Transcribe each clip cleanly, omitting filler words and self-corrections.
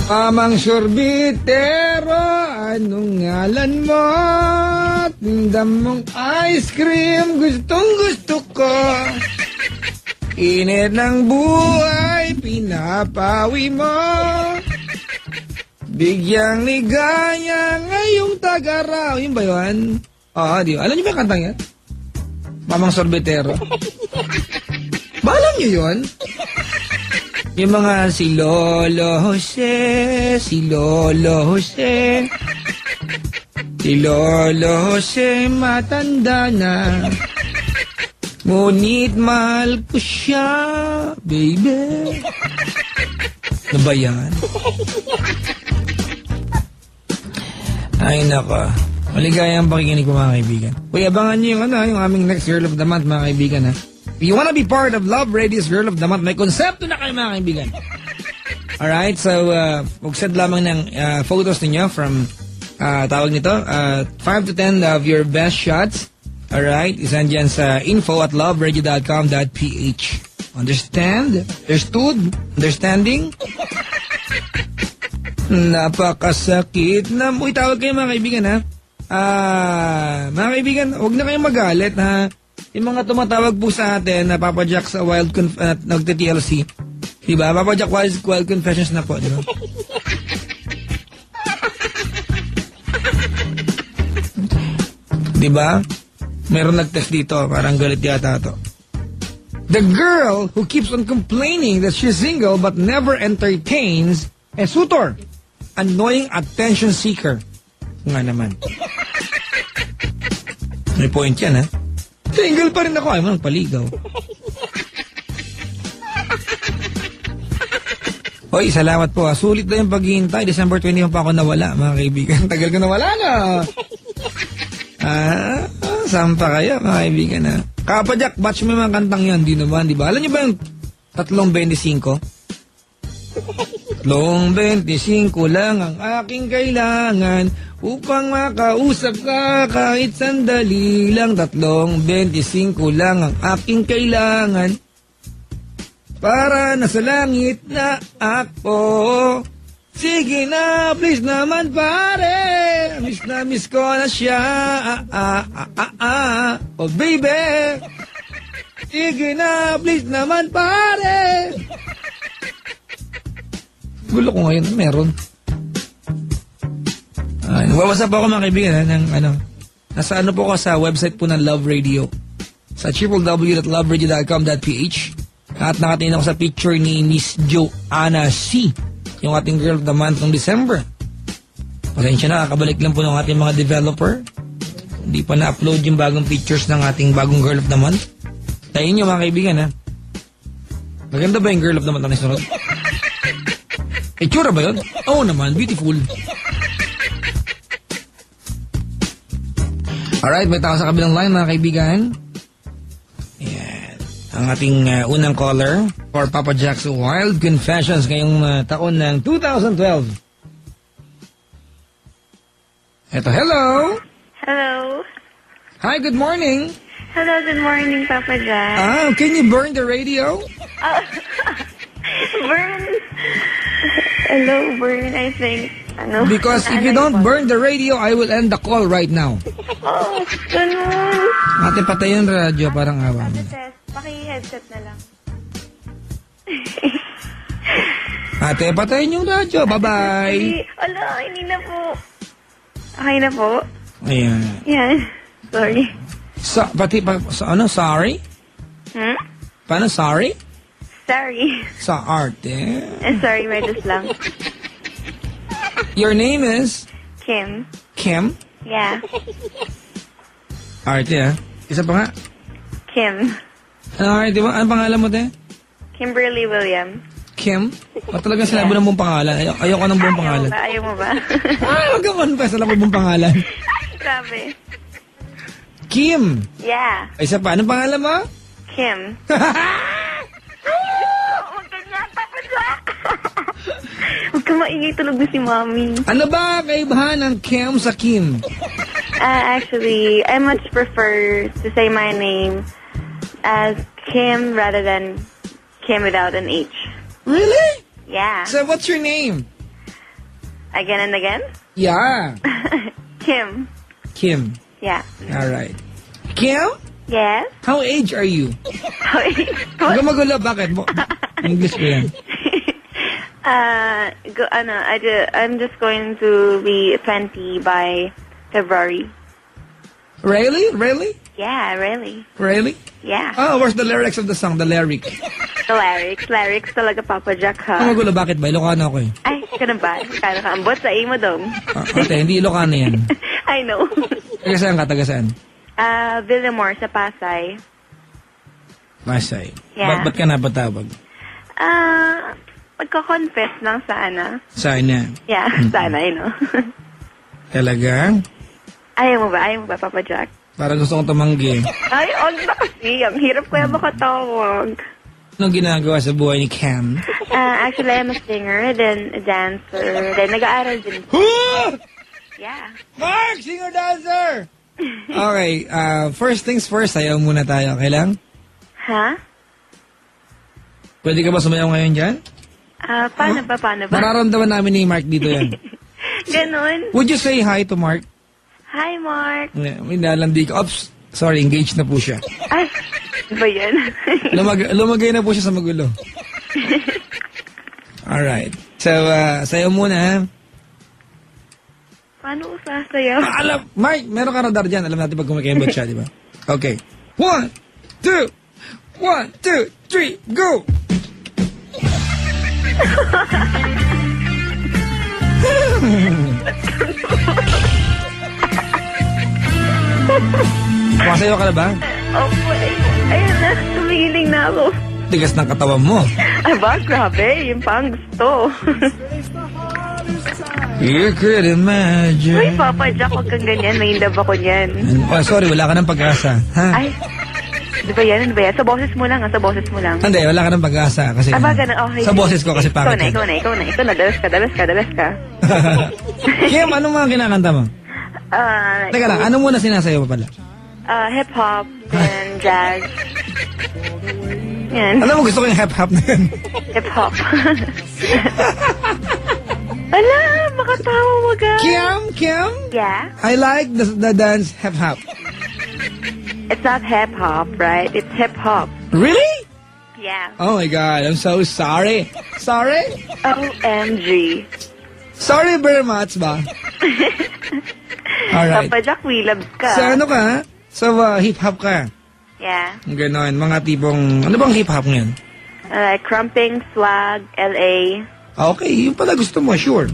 Mamang sorbitero, anong ngalan mo? Tindam mong ice cream, gustong gusto ko. Init ng buhay, pinapawi mo. Bigyang ligaya ngayong tagaraw. Yun ba yun? Oo, di ba? Alam niyo ba yung kantang yan? Mamang sorbitero. Ba alam niyo yun? Yung mga si Lolo Jose, si Lolo Jose. Si Lolo Jose matanda na. Ngunit mahal ko siya, baby. Ano ba yan? Ay nako. Maligayang pakikinig ko mga kaibigan. Uy, abangan niyo yung aming next Girl of the Month mga kaibigan ha. If you wanna be part of Love Radio's Girl of the Month, may konsepto na kayo mga kaibigan. Alright, so mag-send lamang ng photos ninyo from tawag nito, 5 to 10 of your best shots. Alright, isend dyan sa info@loveradio.com.ph. Understand? Understood? Understanding? Napakasakit na. Uy, tawag kayo mga kaibigan ha. Mga kaibigan, huwag na kayong magalit ha. Yung mga tumatawag po sa atin na Papa Jack sa Wild nagte-TLC. Diba? Papa Jack Wild Confessions na po, diba? Diba? Meron nag-test dito, parang galit yata to. The girl who keeps on complaining that she's single but never entertains a suitor. Annoying attention seeker. Nga naman. May point yan, ha? Single pa rin ako. Ay, manang paligaw. Hoy, salamat po. Sulit na yung paghihintay. December 21 pa ako nawala, mga kaibigan. Tagal ko nawala na. Saan pa kaya, mga kaibigan, ha? Papa Jack, batch mo yung mga kantang yan. Di naman, di ba? Alam niyo ba yung 3.25? 3.25 lang ang aking kailangan upang makausap ka kahit sandali lang. 3.25 lang ang aking kailangan para nasa langit na ako. Sige na, please naman pare. Miss ko na siya. Oh baby. Sige na, please naman pare. Gulo ko ngayon, meron. Nagwawasap ako mga kaibigan ng nasa po ko sa website po ng Love Radio sa www.loveradio.com.ph at nakatingin ako sa picture ni Miss Joanna C, yung ating Girl of the Month ng December. Pasensya na, kakabalik lang po ng ating mga developer. Hindi pa na-upload yung bagong pictures ng ating bagong Girl of the Month. Tayo nyo mga kaibigan ha. Maganda ba yung Girl of the Month na nasunod? Itsura ba yun? Oo naman, beautiful. Alright, may tao sa kabilang line mga kaibigan. Ayan. Ang ating unang caller for Papa Jack's Wild Confessions ngayong taon ng 2012. Eto, hello! Hello. Hi, good morning. Hello, good morning, Papa Jack. Can you burn the radio? Burn. Hello, burn, I think. Because if you don't burn the radio, I will end the call right now. Oh, ganun. Ate, patayin yung radyo, parang awa mo. Paki-headset na lang. Ate, patayin yung radyo. Bye-bye. Ala, hindi na po. Okay na po? Ayan. Yan. Sorry. Sorry? Paano sorry? Sorry. Sa arte. Sorry, medyo lang. Your name is? Kim. Kim? Yeah. Arte, ha? Isa pa nga? Kim. Ano, Arte ba? Ano pangalan mo, te? Kimberly William. Kim? O talagang sinabi ng buong pangalan? Ayoko ng buong pangalan. Ayaw mo ba? Huwag ka confess. Alam mo buong pangalan. Grabe. Kim. Yeah. Ay, isa pa. Anong pangalan mo? Kim. Huwag ka maingay, tulog na si Mommy. Ano ba kaibahan ng Kim sa Kim? Actually, I much prefer to say my name as Kim rather than Kim without an H. Really? Yeah. So what's your name? Again and again? Yeah. Kim. Kim. Yeah. Alright. Kim? Yes? How age are you? Huwag ka magulo. Bakit? English ko yan. I'm just going to be 20 by February. Really? Really? Yeah, really. Really? Yeah. Oh, where's the lyrics of the song? The lyric. The lyrics talaga, Papa Jack, ha? Ang magulo. Bakit ba? Ilocano ako eh. Ay, ganun ba? Kano ka? Ambot sa imo dong. Ate, hindi Ilocano yan. I know. Taga saan ka? Taga saan? Villamor sa Pasay. Pasay. Yeah. Ba't ka napatawag? Magko-confess lang sana. Sana. Yeah, sana, I know. Talaga? Ayaw mo ba, Papa Jack? Para gusto kong tumanggi. Ay, all na kasi. Ang hirap kaya makatawag. Anong ginagawa sa buhay ni Cam? Actually, I'm a singer, then a dancer, then nag-aaral din. Yeah. Mark! Singer-dancer! Okay, first things first, sayaw muna tayo. Okay lang? Ha? Pwede ka ba sumayaw ngayon dyan? Paano ba? Nararamdaman namin ni Mark dito yan. Ganon. Would you say hi to Mark? Hi, Mark. May nalandi ko. Oops, sorry, engaged na po siya. Ay, ba yan? Lumagay na po siya sa magulo. Alright. So, sayaw muna, ha? Paano ko sasayaw? Alam, Mark, meron ka radar dyan. Alam natin pag kumikembot siya, di ba? Okay. 1, 2, 1, 2, 3, go! Masayaw ka na ba? Opo, ayun na. Tumigiling na ako. Tigas ng katawan mo. Ay ba? Grabe. Yung pang gusto. You could imagine. Uy, Papa Jack, huwag kang ganyan. May indab ako niyan. Oh, sorry, wala ka ng pag-asa. Ha? Ay, di ba yan? Sa boses mo lang, sa boses mo lang. Hindi, wala ka ng pag-asa. Kasi, ba, ganun? Okay. sa boses ko kasi pangit. Ikaw na. Dalas ka. Kim, anong mga kinakanta mo? Teka lang, ano muna sinasayaw mo pala? Hip-hop and jazz. Yan. Alam mo, gusto ko yung hip-hop na yan. Hip-hop. Ala, makatawa mo ka. Kim? Yeah? I like the dance hip-hop. It's not hip-hop, right? It's hip-hop. Really? Yeah. Oh my God, I'm so sorry. Sorry? OMG. Sorry very much ba? Alright. Papa Jack, we love ka. So ano ka? So hip-hop ka? Yeah. Ganon, mga tipong, ano bang hip-hop ngayon? Like Crumping, Swag, LA. Okay, yung pala gusto mo, sure.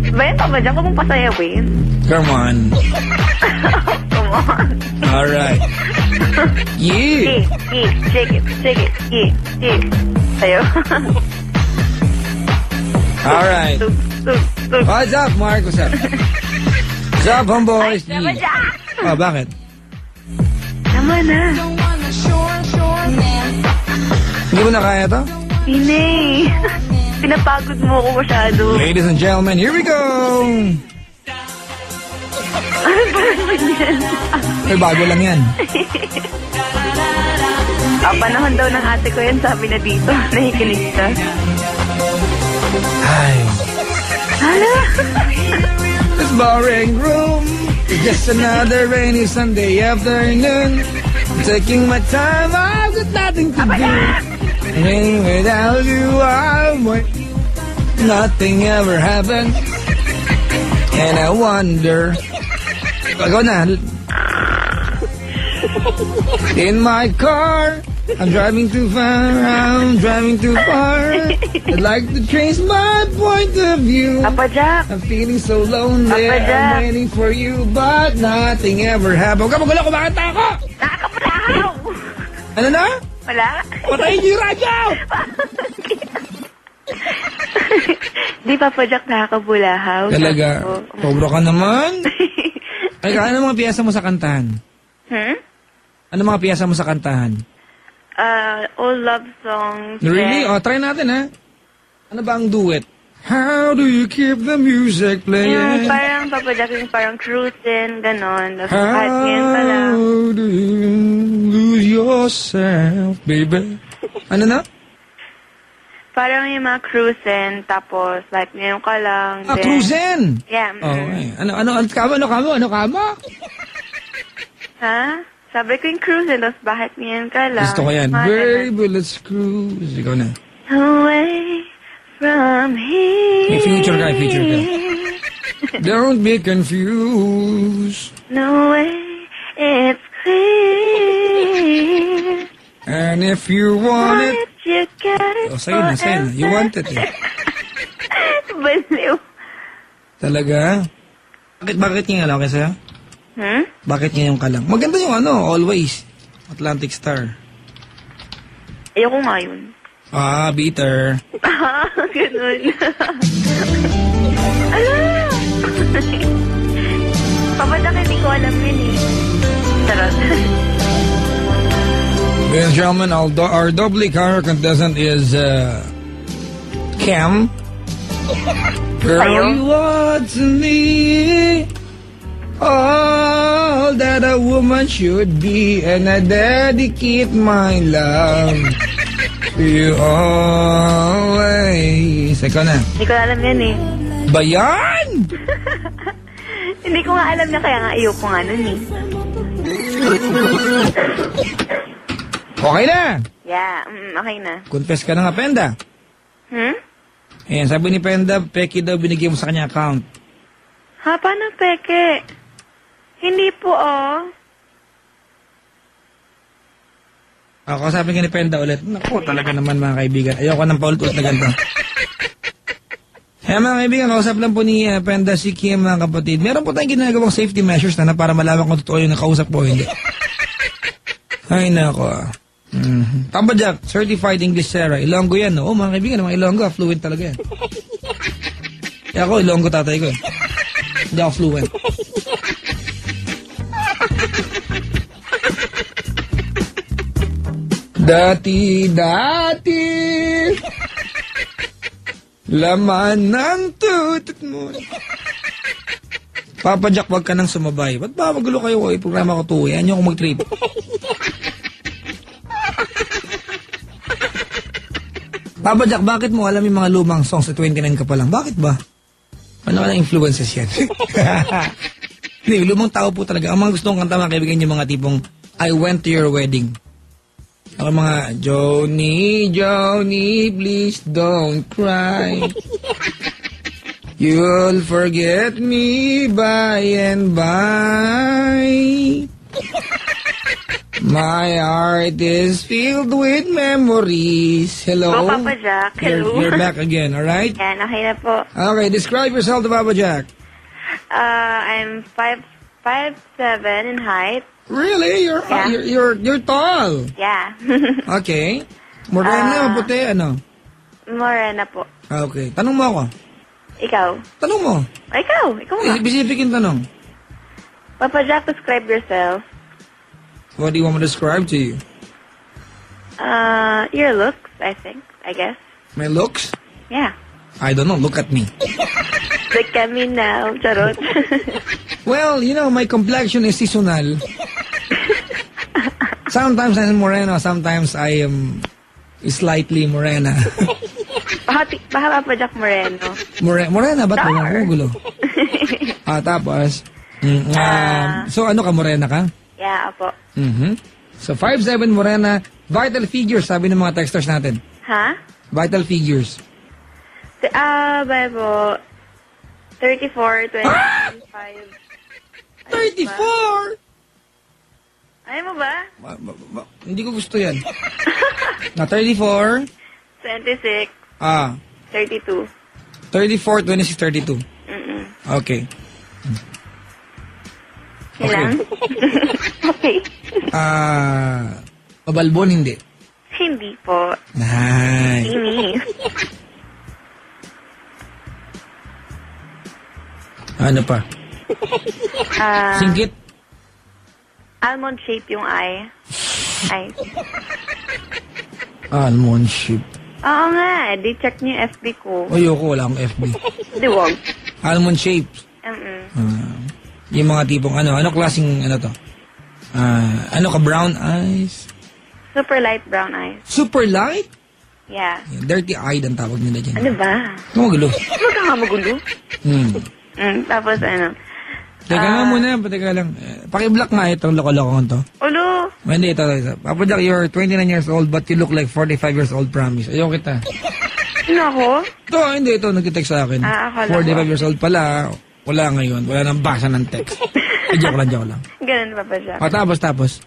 Ba yan, Papa Jack? Huwag mong pasayawin. Come on. Come on. Alright. Yeah. Shake it. Sayo. Alright. What's up, Mark? What's up? What's up, homeboys? Papa Jack! Oh, bakit? Naman na. Hindi mo na kaya to? Hindi. Pinapagod mo ako masyado. Ladies and gentlemen, here we go! Ano ba naman yan? May bago lang yan. Panahon daw ng ate ko yan, sabi na dito. Nakikinig ka. Ay. Hala? This boring room is just another rainy Sunday afternoon. Taking my time, I've got nothing to do. And without you, nothing ever happened. And I wonder. Go na. In my car, I'm driving too far. I'd like to change my point of view. Papa Jack. I'm feeling so lonely. Papa Jack. I'm waiting for you, but nothing ever happened. Huwag ka magulo, kumakanta ako! Nakakapulahaw! Ano na? Wala? Patayin niyo yung radyo! Di, Papa Jack, nakakapulahaw. Talaga? Pobro ka naman? Ay, ano mga piyesa mo sa kantahan? Ano mga piyesa mo sa kantahan? All love songs. Really? O, try natin, ha? Ano ba ang duet? How do you keep the music playing? Yung parang, Papa Jack, yung parang cruising, ganon. Kahit ngayon pa lang. How do you lose yourself, baby? Ano na? Parang yung mga cruising, tapos like ngayon ka lang. Ah, cruising! Yeah. Okay. Ano kamo? Ha? Sabi ko yung cruising, tapos bakit ngayon ka lang? Gusto ko yan. Mga Baby, let's cruise. Ikaw na. away from here. May future ka. Don't be confused. No way, it's clear. And if you want it... You get it Oh, sa'yo na. You want it eh. Baliw. Talaga? Bakit ngayon okay sa'yo? Bakit ngayon ka lang? Maganda yung Always. Atlantic Star. Ayoko nga yun. Ah, bitter. Ganun. Ala! Papatak, hindi ko alam yun eh. Charot. Ladies and gentlemen, our doubly counter contestant is Cam. Girl, you are to me all that a woman should be, and I dedicate my love to you always. Ikaw na. Hindi ko alam yan eh. Bayan! Hindi ko nga alam na kaya nga ayoko nga nun eh. Okay na! Yeah, okay na. Confess ka na nga, Penda. Ayan, sabi ni Penda, Peki daw binigyan mo sa kanya account. Ha, paano peke? Hindi po Ako, sabi ka ni Penda ulit. Naku, talaga naman mga kaibigan. Ayoko nang paulit-ulit na ganito. Kaya mga kaibigan, kausap lang po ni Penda si Kim mga kapatid. Meron po tayong ginagawang safety measures na para malaman kung totoo yung nakausap po o hindi. Ay, nako. Tamba Jack, certified English Sarah. Ilonggo yan, no? Oh, mga kaibigan, mga Ilonggo, fluent talaga yan. Kaya ako, Ilonggo tatay ko. Hindi ako fluent. Dati, laman ng tutot mo. Papa Jack, wag ka nang sumabay. Ba't ba magulo kayo? Programa ko to. Yan yung kung mag-trip. Papa Jack, bakit mo alam yung mga lumang songs sa 29 ka pa lang? Bakit ba? Ano ka na influences yan? Hindi, lumang tao po talaga. Ang mga gusto kong kanta mga kaibigan yung mga tipong I Went to Your Wedding. Ako mga Joni, please don't cry. You'll forget me by and by. My heart is filled with memories. Hello? Oh, Papa Jack. Hello. You're back again, alright? Yan, okay na po. Okay, describe yourself to Papa Jack. I'm 5'7" in height. Really? You're tall. Yeah. Okay. Morena, puti, ano? Morena po. Okay. Tanong mo ako. Ikaw. Tanong mo. Ikaw nga. Specific yung tanong. Papa Jack, describe yourself. What do you want me to describe to you? Your looks, I guess. My looks? Yeah. I don't know. Look at me. Look at me now, charot. Well, my complexion is seasonal. Sometimes I'm moreno, sometimes I am slightly morena. Baka Papa Jack Moreno. Morena, ba't mo gulo? Tapos, so ano ka, morena ka? Yeah, apo. So 5'7" morena, vital figures, sabi ng mga texters natin. Ha? Vital figures. Bible, 34, 25. 34! Ayaw mo ba? Hindi ko gusto yan. Na 34? 26. 32. 34, 26, 32. Okay. Ilan? Okay. Mabalbon, hindi. Hindi po. Nice. Inis. Ano pa? Singkit? Almond shape yung eye. Eyes. Almond shape. Oo nga, di-check niyo yung FB ko. Ayoko, wala akong FB. Di wag. Almond shape. Yung mga tipong ano klaseng ano to? Ano ka, brown eyes? Super light brown eyes. Super light? Yeah. Dirty-eyed ang tawag nila dyan. Ano ba? Magulo. Huwag ka nga magulo. Tapos ano? Teka nga muna, pateka lang. Paki-block nga itong loko-lokong to. Ulo. Hindi, ito. Papa Jack, you're 29 years old but you look like 45 years old, promise. Ayaw kita. Sino ako? Ito, hindi, ito. Nag-text sa akin. Akala 45 ko. years old pala. Wala ngayon. Wala nang basa ng text. Joke lang. Ganun pa ba siya? Tapos.